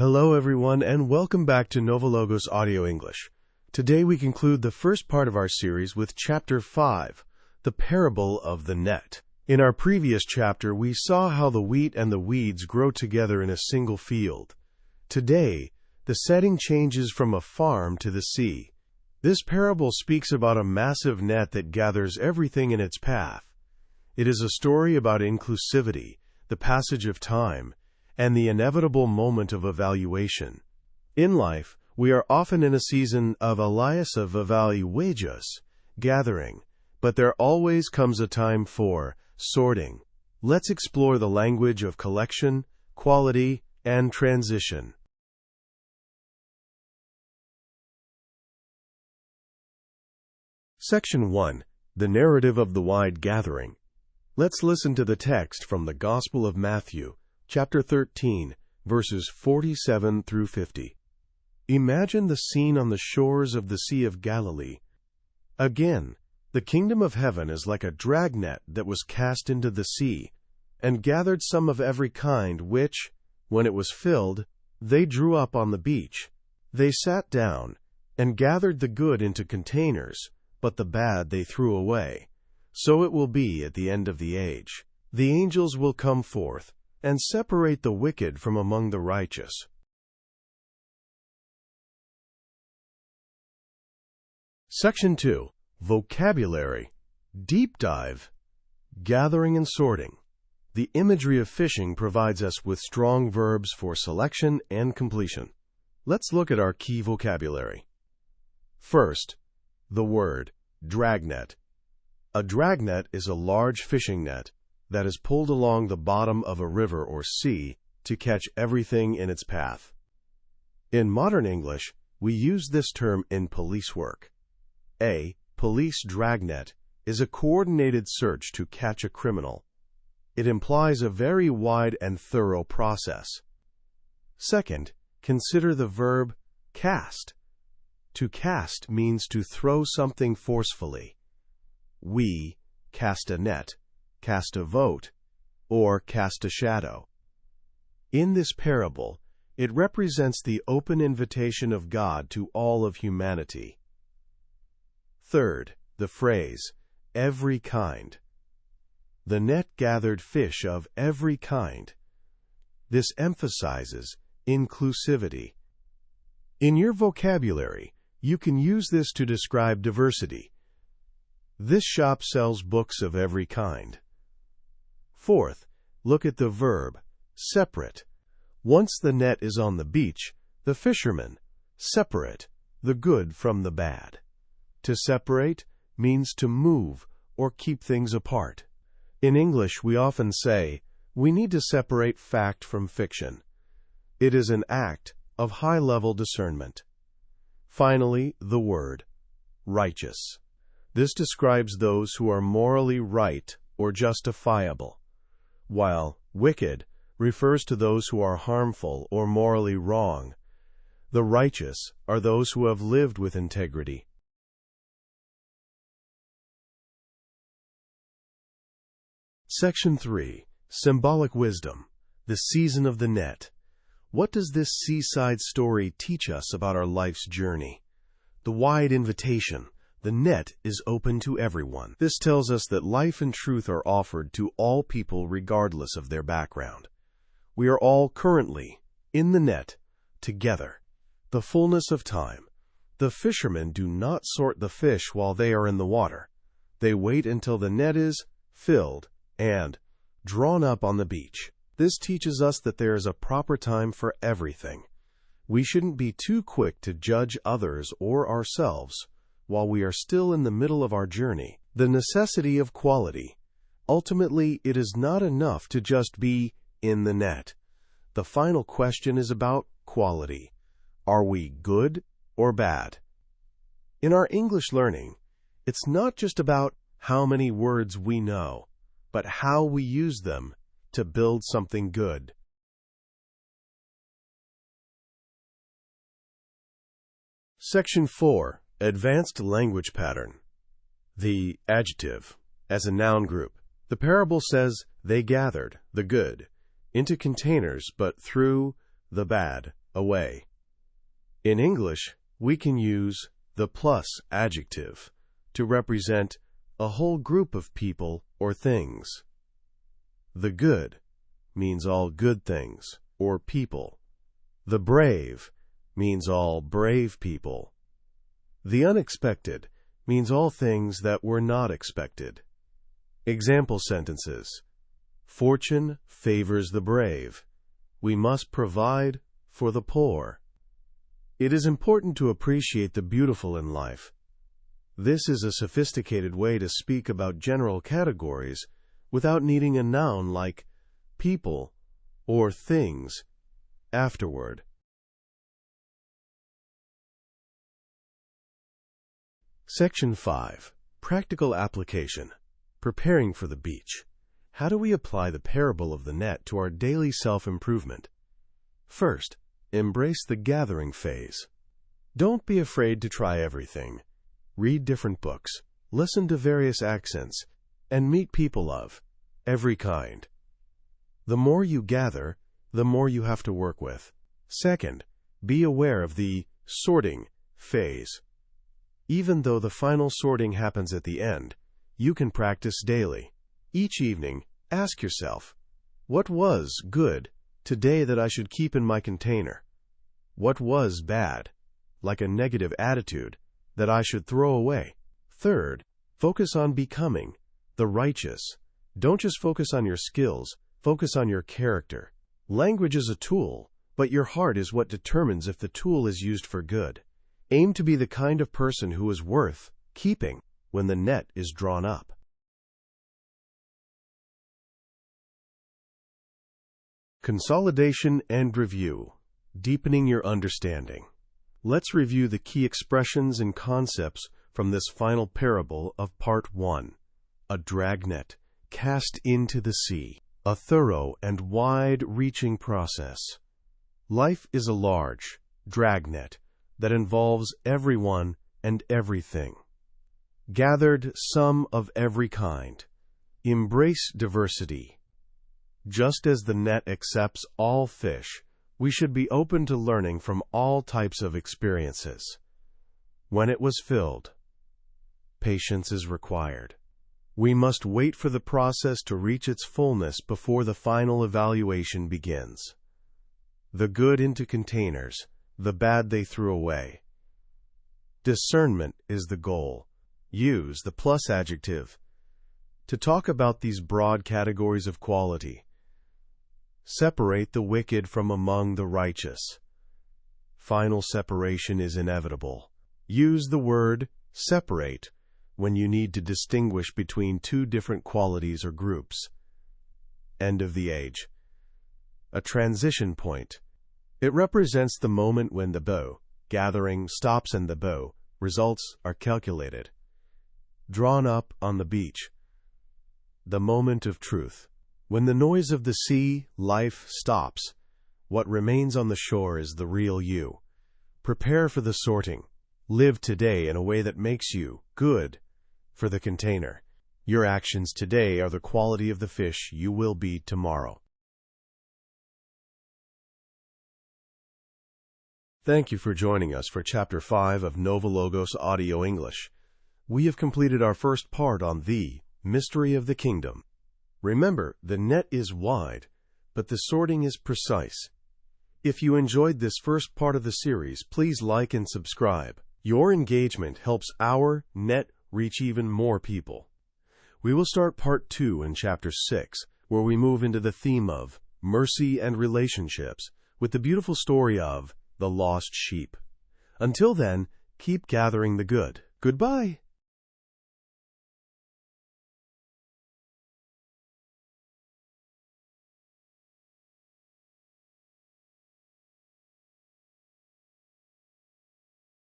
Hello everyone and welcome back to NovaLogos Audio English. Today we conclude the first part of our series with Chapter 5, The Parable of the Net. In our previous chapter we saw how the wheat and the weeds grow together in a single field. Today, the setting changes from a farm to the sea. This parable speaks about a massive net that gathers everything in its path. It is a story about inclusivity, the passage of time, and the inevitable moment of evaluation. In life, we are often in a season of evaluations, gathering, but there always comes a time for sorting. Let's explore the language of collection, quality, and transition. Section 1. The Narrative of the Wide Gathering. Let's listen to the text from the Gospel of Matthew, Chapter 13, verses 47 through 50. Imagine the scene on the shores of the Sea of Galilee. Again, the kingdom of heaven is like a dragnet that was cast into the sea, and gathered some of every kind, which, when it was filled, they drew up on the beach. They sat down, and gathered the good into containers, but the bad they threw away. So it will be at the end of the age. The angels will come forth, and separate the wicked from among the righteous. Section 2. Vocabulary. Deep dive. Gathering and sorting. The imagery of fishing provides us with strong verbs for selection and completion. Let's look at our key vocabulary. First, the word dragnet. A dragnet is a large fishing net that is pulled along the bottom of a river or sea to catch everything in its path. In modern English, we use this term in police work. A police dragnet is a coordinated search to catch a criminal. It implies a very wide and thorough process. Second, consider the verb cast. To cast means to throw something forcefully. We cast a net, cast a vote, or cast a shadow. In this parable, it represents the open invitation of God to all of humanity. Third, the phrase, every kind. The net gathered fish of every kind. This emphasizes inclusivity. In your vocabulary, you can use this to describe diversity. This shop sells books of every kind. Fourth, look at the verb, separate. Once the net is on the beach, the fishermen separate the good from the bad. To separate means to move or keep things apart. In English, we often say, we need to separate fact from fiction. It is an act of high-level discernment. Finally, the word, righteous. This describes those who are morally right or justifiable, while wicked refers to those who are harmful or morally wrong. The righteous are those who have lived with integrity. Section 3. Symbolic Wisdom. The Season of the Net. What does this seaside story teach us about our life's journey? The wide invitation. The net is open to everyone. This tells us that life and truth are offered to all people regardless of their background. We are all currently in the net, together. The fullness of time. The fishermen do not sort the fish while they are in the water. They wait until the net is filled and drawn up on the beach. This teaches us that there is a proper time for everything. We shouldn't be too quick to judge others or ourselves while we are still in the middle of our journey. The necessity of quality. Ultimately, it is not enough to just be in the net. The final question is about quality. Are we good or bad? In our English learning, it's not just about how many words we know, but how we use them to build something good. Section 4. Advanced Language Pattern. The adjective, as a noun group. The parable says, they gathered the good into containers, but threw the bad away. In English, we can use the plus adjective to represent a whole group of people or things. The good means all good things or people. The brave means all brave people. The unexpected means all things that were not expected. Example sentences. Fortune favors the brave. We must provide for the poor. It is important to appreciate the beautiful in life. This is a sophisticated way to speak about general categories without needing a noun like people or things afterward. Section 5. Practical application. Preparing for the beach. How do we apply the parable of the net to our daily self-improvement? First, embrace the gathering phase. Don't be afraid to try everything. Read different books, listen to various accents, and meet people of every kind. The more you gather, the more you have to work with. Second, be aware of the sorting phase. Even though the final sorting happens at the end, you can practice daily. Each evening, ask yourself, what was good today that I should keep in my container? What was bad, like a negative attitude, that I should throw away? Third, focus on becoming the righteous. Don't just focus on your skills, focus on your character. Language is a tool, but your heart is what determines if the tool is used for good. Aim to be the kind of person who is worth keeping when the net is drawn up. Consolidation and review. Deepening your understanding. Let's review the key expressions and concepts from this final parable of Part 1. A dragnet cast into the sea. A thorough and wide-reaching process. Life is a large dragnet that involves everyone and everything. Gathered some of every kind. Embrace diversity. Just as the net accepts all fish, we should be open to learning from all types of experiences. When it was filled, patience is required. We must wait for the process to reach its fullness before the final evaluation begins. The good into containers, the bad they threw away. Discernment is the goal. Use the plus adjective to talk about these broad categories of quality. Separate the wicked from among the righteous. Final separation is inevitable. Use the word separate when you need to distinguish between two different qualities or groups. End of the age. A transition point. It represents the moment when the bow gathering stops and the bow results are calculated. Drawn up on the beach. The moment of truth. When the noise of the sea life stops, what remains on the shore is the real you. Prepare for the sorting. Live today in a way that makes you good for the container. Your actions today are the quality of the fish you will be tomorrow. Thank you for joining us for Chapter 5 of NovaLogos Audio English. We have completed our first part on the mystery of the kingdom. Remember, the net is wide, but the sorting is precise. If you enjoyed this first part of the series, please like and subscribe. Your engagement helps our net reach even more people. We will start Part 2 in Chapter 6, where we move into the theme of mercy and relationships with the beautiful story of the lost sheep. Until then, keep gathering the good. Goodbye.